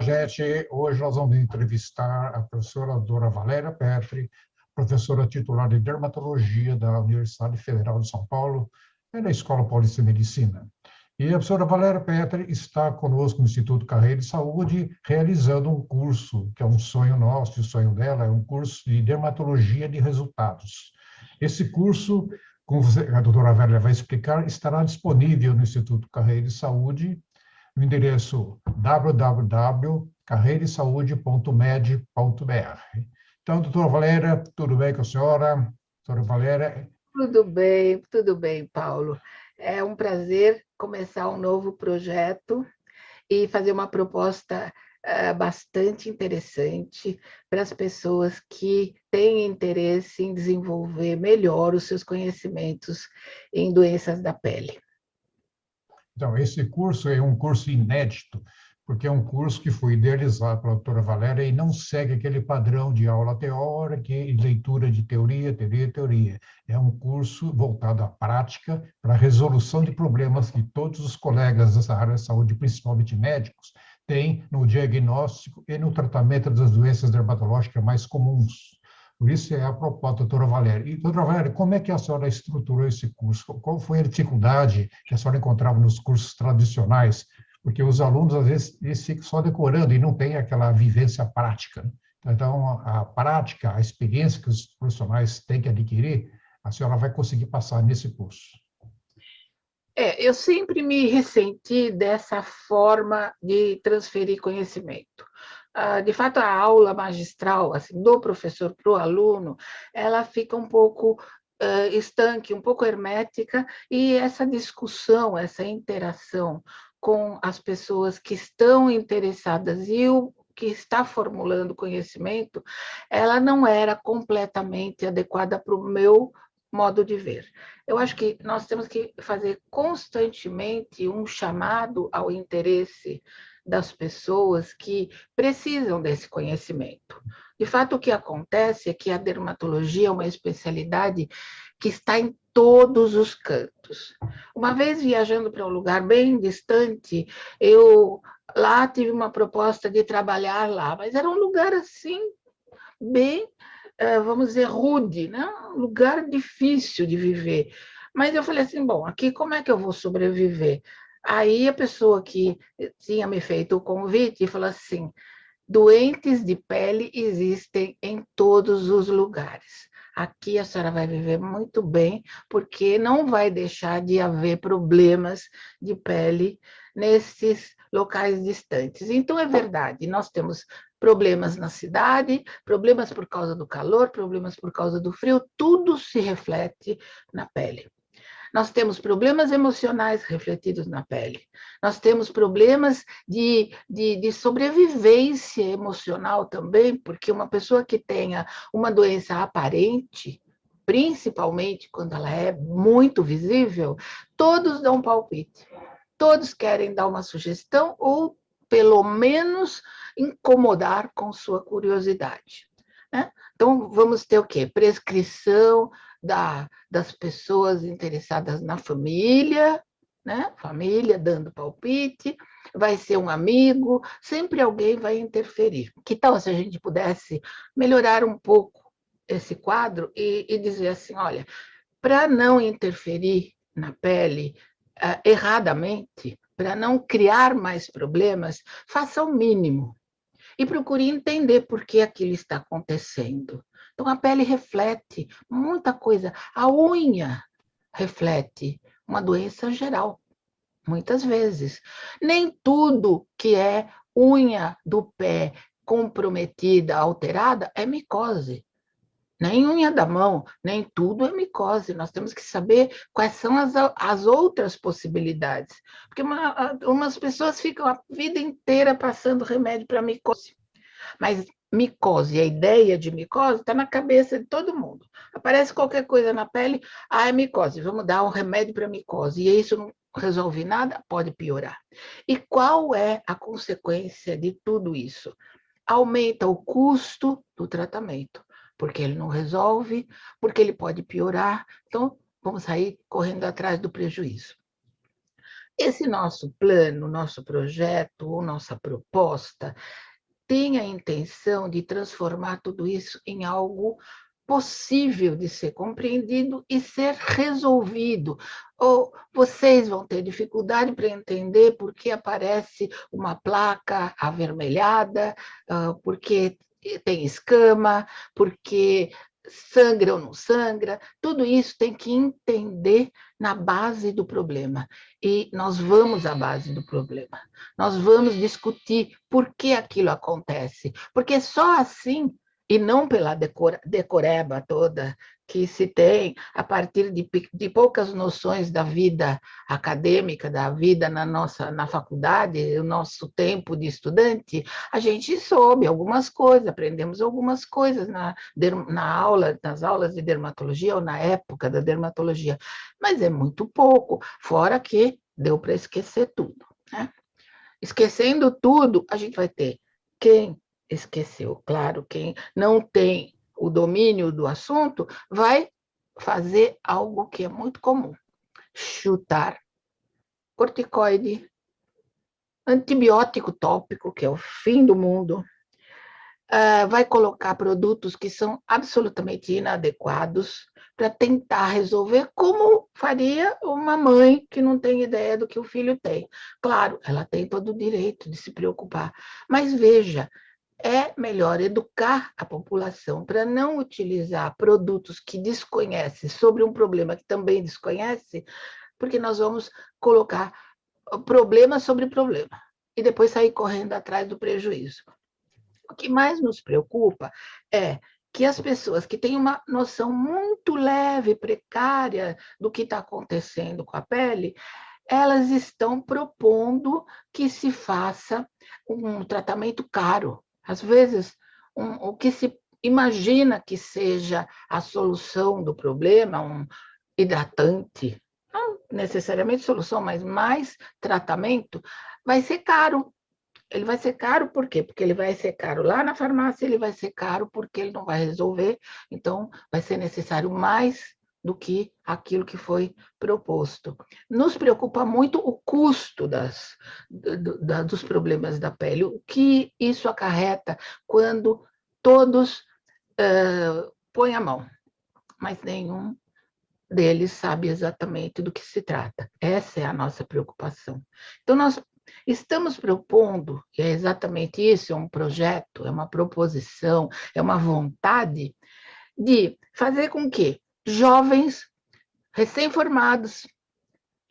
Gente, hoje nós vamos entrevistar a professora Dora Valéria Petri, professora titular de dermatologia da Universidade Federal de São Paulo, e da Escola Paulista de Medicina. E a professora Valéria Petri está conosco no Instituto Carreira de Saúde, realizando um curso, que é um sonho nosso, e o sonho dela é um curso de dermatologia de resultados. Esse curso, como a doutora Valéria vai explicar, estará disponível no Instituto Carreira de Saúde, no endereço www.carreiresaude.med.br. Então, doutora Valéria, tudo bem com a senhora? Doutora Valéria. Tudo bem, Paulo. É um prazer começar um novo projeto e fazer uma proposta bastante interessante para as pessoas que têm interesse em desenvolver melhor os seus conhecimentos em doenças da pele. Então, esse curso é um curso inédito, porque é um curso que foi idealizado pela doutora Valéria e não segue aquele padrão de aula teórica e leitura de teoria, teoria, teoria. É um curso voltado à prática, para a resolução de problemas que todos os colegas dessa área de saúde, principalmente médicos, têm no diagnóstico e no tratamento das doenças dermatológicas mais comuns. Por isso é a proposta, doutora Valéria. E, doutora Valéria, como é que a senhora estruturou esse curso? Qual foi a dificuldade que a senhora encontrava nos cursos tradicionais? Porque os alunos, às vezes, eles ficam só decorando e não tem aquela vivência prática. Então, a prática, a experiência que os profissionais têm que adquirir, a senhora vai conseguir passar nesse curso. Eu sempre me ressenti dessa forma de transferir conhecimento. De fato, a aula magistral, assim, do professor para o aluno, ela fica um pouco estanque, um pouco hermética, e essa discussão, essa interação com as pessoas que estão interessadas e o que está formulando conhecimento, ela não era completamente adequada para o meu modo de ver. Eu acho que nós temos que fazer constantemente um chamado ao interesse das pessoas que precisam desse conhecimento. De fato, o que acontece é que a dermatologia é uma especialidade que está em todos os cantos. Uma vez viajando para um lugar bem distante, eu lá tive uma proposta de trabalhar lá, mas era um lugar assim, bem, vamos dizer, rude, né? Um lugar difícil de viver. Mas eu falei assim, bom, aqui como é que eu vou sobreviver? Aí a pessoa que tinha me feito o convite falou assim, doentes de pele existem em todos os lugares. Aqui a senhora vai viver muito bem, porque não vai deixar de haver problemas de pele nesses locais distantes. Então, é verdade, nós temos problemas na cidade, problemas por causa do calor, problemas por causa do frio, tudo se reflete na pele. Nós temos problemas emocionais refletidos na pele. Nós temos problemas de sobrevivência emocional também, porque uma pessoa que tenha uma doença aparente, principalmente quando ela é muito visível, todos dão palpite. Todos querem dar uma sugestão ou, pelo menos, incomodar com sua curiosidade. Né? Então, vamos ter o quê? Prescrição das pessoas interessadas na família, né? Família dando palpite, vai ser um amigo, sempre alguém vai interferir. Que tal se a gente pudesse melhorar um pouco esse quadro e dizer assim, olha, para não interferir na pele erradamente, para não criar mais problemas, faça o mínimo e procure entender por que aquilo está acontecendo. Então, a pele reflete muita coisa. A unha reflete uma doença geral, muitas vezes. Nem tudo que é unha do pé comprometida, alterada, é micose. Nem unha da mão, nem tudo é micose. Nós temos que saber quais são as outras possibilidades. Porque umas pessoas ficam a vida inteira passando remédio para micose. Mas micose, a ideia de micose está na cabeça de todo mundo. Aparece qualquer coisa na pele, é micose, vamos dar um remédio para micose. E isso não resolve nada, pode piorar. E qual é a consequência de tudo isso? Aumenta o custo do tratamento, porque ele não resolve, porque ele pode piorar. Então, vamos sair correndo atrás do prejuízo. Esse nosso plano, nosso projeto ou nossa proposta tem a intenção de transformar tudo isso em algo possível de ser compreendido e ser resolvido. Ou vocês vão ter dificuldade para entender por que aparece uma placa avermelhada, porque tem escama, porque sangra ou não sangra, tudo isso tem que entender na base do problema. E nós vamos à base do problema. Nós vamos discutir por que aquilo acontece. Porque só assim, e não pela decoreba toda que se tem a partir de poucas noções da vida acadêmica, da vida na faculdade, o nosso tempo de estudante, a gente soube algumas coisas, aprendemos algumas coisas nas aulas de dermatologia ou na época da dermatologia, mas é muito pouco, fora que deu para esquecer tudo, né? Esquecendo tudo, a gente vai ter quem esqueceu, claro, quem não tem o domínio do assunto, vai fazer algo que é muito comum: chutar corticoide, antibiótico tópico, que é o fim do mundo, vai colocar produtos que são absolutamente inadequados para tentar resolver, como faria uma mãe que não tem ideia do que o filho tem. Claro, ela tem todo o direito de se preocupar, mas veja, é melhor educar a população para não utilizar produtos que desconhece sobre um problema que também desconhece, porque nós vamos colocar problema sobre problema e depois sair correndo atrás do prejuízo. O que mais nos preocupa é que as pessoas que têm uma noção muito leve, precária do que está acontecendo com a pele, elas estão propondo que se faça um tratamento caro. Às vezes, o que se imagina que seja a solução do problema, um hidratante, não necessariamente solução, mas mais tratamento, vai ser caro. Ele vai ser caro por quê? Porque ele vai ser caro lá na farmácia, ele vai ser caro porque ele não vai resolver, então vai ser necessário mais do que aquilo que foi proposto. Nos preocupa muito o custo dos problemas da pele, o que isso acarreta quando todos põem a mão, mas nenhum deles sabe exatamente do que se trata. Essa é a nossa preocupação. Então, nós estamos propondo, e é exatamente isso, é um projeto, é uma proposição, é uma vontade de fazer com que jovens recém-formados,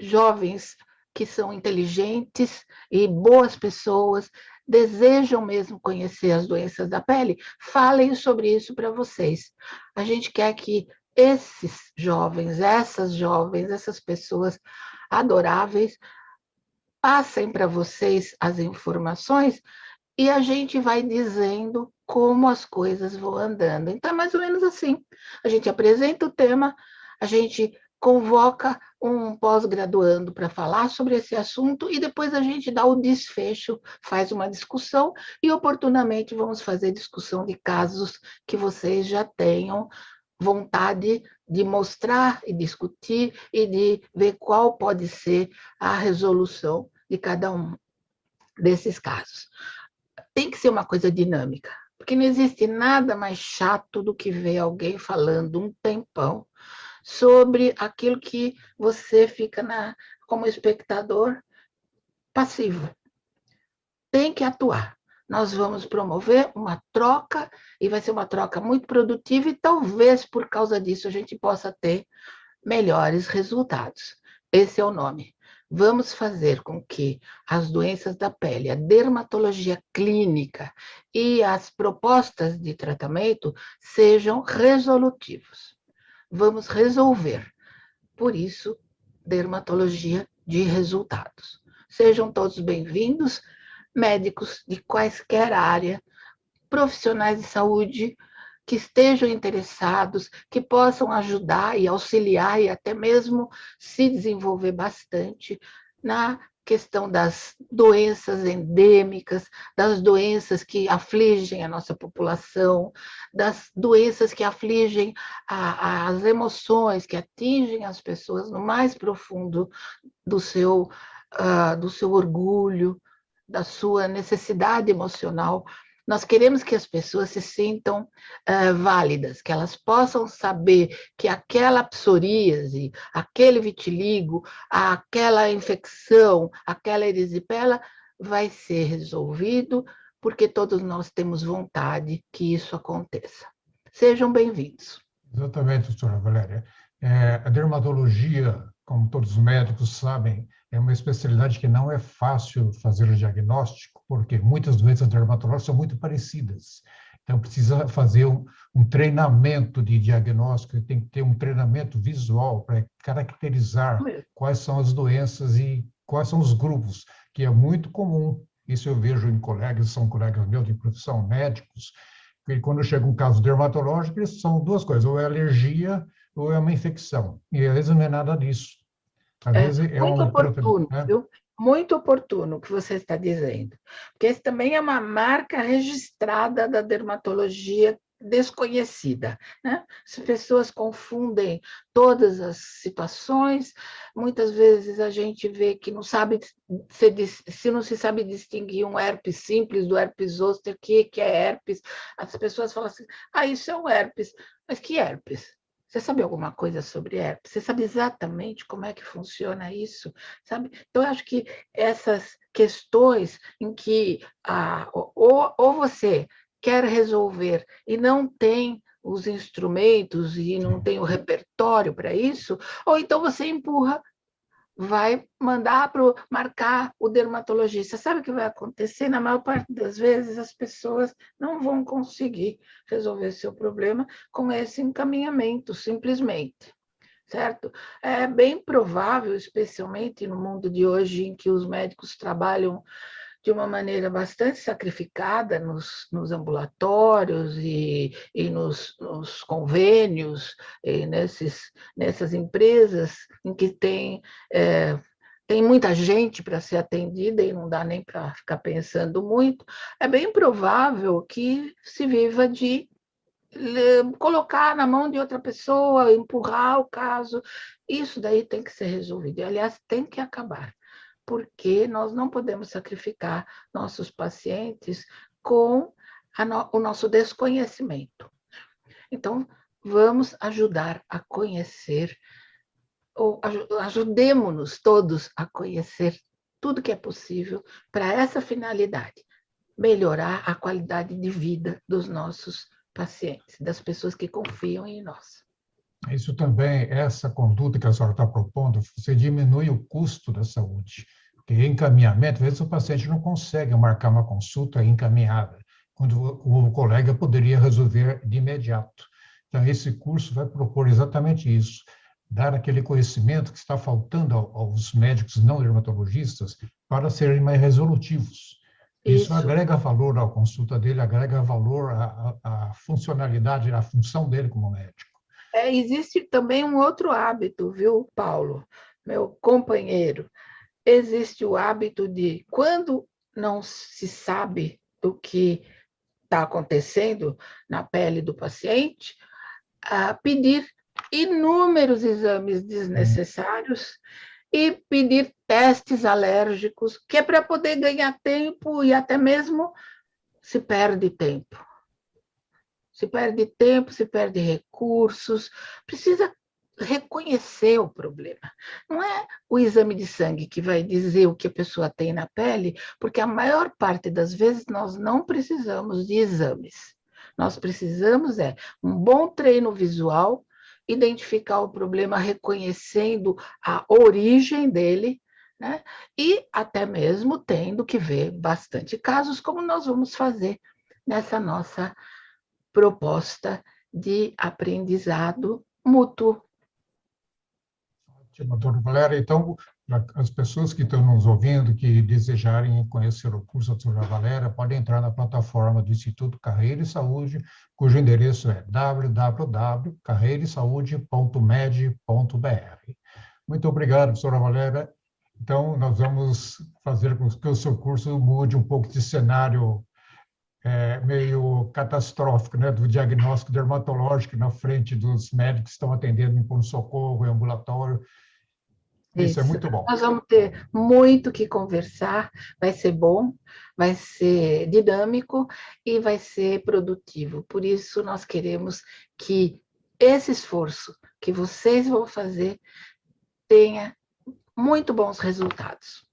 jovens que são inteligentes e boas pessoas, desejam mesmo conhecer as doenças da pele, falem sobre isso para vocês. A gente quer que esses jovens, essas pessoas adoráveis, passem para vocês as informações e a gente vai dizendo como as coisas vão andando. Então, é mais ou menos assim. A gente apresenta o tema, a gente convoca um pós-graduando para falar sobre esse assunto e depois a gente dá o desfecho, faz uma discussão e, oportunamente, vamos fazer discussão de casos que vocês já tenham vontade de mostrar e discutir e de ver qual pode ser a resolução de cada um desses casos. Tem que ser uma coisa dinâmica, porque não existe nada mais chato do que ver alguém falando um tempão sobre aquilo que você fica como espectador passivo. Tem que atuar. Nós vamos promover uma troca, e vai ser uma troca muito produtiva, e talvez por causa disso a gente possa ter melhores resultados. Esse é o nome. Vamos fazer com que as doenças da pele, a dermatologia clínica e as propostas de tratamento sejam resolutivos. Vamos resolver. Por isso, dermatologia de resultados. Sejam todos bem-vindos, médicos de quaisquer área, profissionais de saúde que estejam interessados, que possam ajudar e auxiliar e até mesmo se desenvolver bastante na questão das doenças endêmicas, das doenças que afligem a nossa população, das doenças que afligem as emoções, que atingem as pessoas no mais profundo do seu do seu orgulho, da sua necessidade emocional. Nós queremos que as pessoas se sintam válidas, que elas possam saber que aquela psoríase, aquele vitiligo, aquela infecção, aquela erisipela vai ser resolvido, porque todos nós temos vontade que isso aconteça. Sejam bem-vindos. Exatamente, doutora Valéria. A dermatologia, como todos os médicos sabem, é uma especialidade que não é fácil fazer o diagnóstico, porque muitas doenças dermatológicas são muito parecidas. Então, precisa fazer um treinamento de diagnóstico, tem que ter um treinamento visual para caracterizar quais são as doenças e quais são os grupos, que é muito comum. Isso eu vejo em colegas, são colegas meus de profissão, médicos, que quando chega um caso dermatológico, eles são duas coisas, ou é alergia ou é uma infecção. E às vezes não é nada disso. Às vezes é muito um oportuno, tratamento, viu? Muito oportuno o que você está dizendo, porque esse também é uma marca registrada da dermatologia desconhecida, né? As pessoas confundem todas as situações, muitas vezes a gente vê que não sabe se não se sabe distinguir um herpes simples do herpes zoster, que é herpes, as pessoas falam assim, isso é um herpes, mas que herpes? Você sabe alguma coisa sobre herpes? Você sabe exatamente como é que funciona isso? Sabe? Então, eu acho que essas questões em que ou você quer resolver e não tem os instrumentos e não tem o repertório para isso, ou então você empurra, vai mandar para marcar o dermatologista. Sabe o que vai acontecer? Na maior parte das vezes, as pessoas não vão conseguir resolver seu problema com esse encaminhamento, simplesmente. Certo? É bem provável, especialmente no mundo de hoje, em que os médicos trabalham de uma maneira bastante sacrificada nos ambulatórios e nos convênios, e nessas empresas em que tem muita gente para ser atendida e não dá nem para ficar pensando muito, é bem provável que se viva de colocar na mão de outra pessoa, empurrar o caso. Isso daí tem que ser resolvido. E, aliás, tem que acabar, porque nós não podemos sacrificar nossos pacientes com o nosso desconhecimento. Então, vamos ajudar a conhecer, ou ajudemos-nos todos a conhecer tudo que é possível para essa finalidade, melhorar a qualidade de vida dos nossos pacientes, das pessoas que confiam em nós. Isso também, essa conduta que a senhora está propondo, você diminui o custo da saúde. Porque encaminhamento, às vezes o paciente não consegue marcar uma consulta encaminhada, quando o colega poderia resolver de imediato. Então, esse curso vai propor exatamente isso, dar aquele conhecimento que está faltando aos médicos não dermatologistas para serem mais resolutivos. Isso agrega valor à consulta dele, agrega valor à funcionalidade, à função dele como médico. Existe também um outro hábito, viu, Paulo, meu companheiro? Existe o hábito de, quando não se sabe do que está acontecendo na pele do paciente, pedir inúmeros exames desnecessários e pedir testes alérgicos, que é para poder ganhar tempo e até mesmo se perde tempo. Se perde tempo, se perde recursos, precisa reconhecer o problema. Não é o exame de sangue que vai dizer o que a pessoa tem na pele, porque a maior parte das vezes nós não precisamos de exames. Nós precisamos um bom treino visual, identificar o problema reconhecendo a origem dele, né? E até mesmo tendo que ver bastante casos, como nós vamos fazer nessa nossa proposta de aprendizado mútuo. Ótimo, doutora Valéria. Então, as pessoas que estão nos ouvindo, que desejarem conhecer o curso da doutora Valéria, podem entrar na plataforma do Instituto Carreira e Saúde, cujo endereço é www.carreiresaude.med.br. Muito obrigado, doutora Valéria. Então, nós vamos fazer com que o seu curso mude um pouco de cenário meio catastrófico, né, do diagnóstico dermatológico na frente dos médicos que estão atendendo em pronto-socorro, em ambulatório. Isso é Isso. muito bom. Nós vamos ter muito que conversar, vai ser bom, vai ser dinâmico e vai ser produtivo. Por isso, nós queremos que esse esforço que vocês vão fazer tenha muito bons resultados.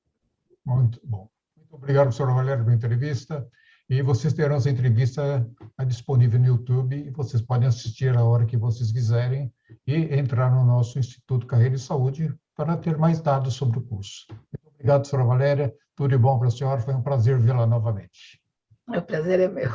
Muito bom. Muito obrigado, professora Valéria, pela entrevista. E vocês terão essa entrevista disponível no YouTube e vocês podem assistir a hora que vocês quiserem e entrar no nosso Instituto Carreira e Saúde para ter mais dados sobre o curso. Muito obrigado, professora Valéria. Tudo de bom para a senhora. Foi um prazer vê-la novamente. O prazer é meu.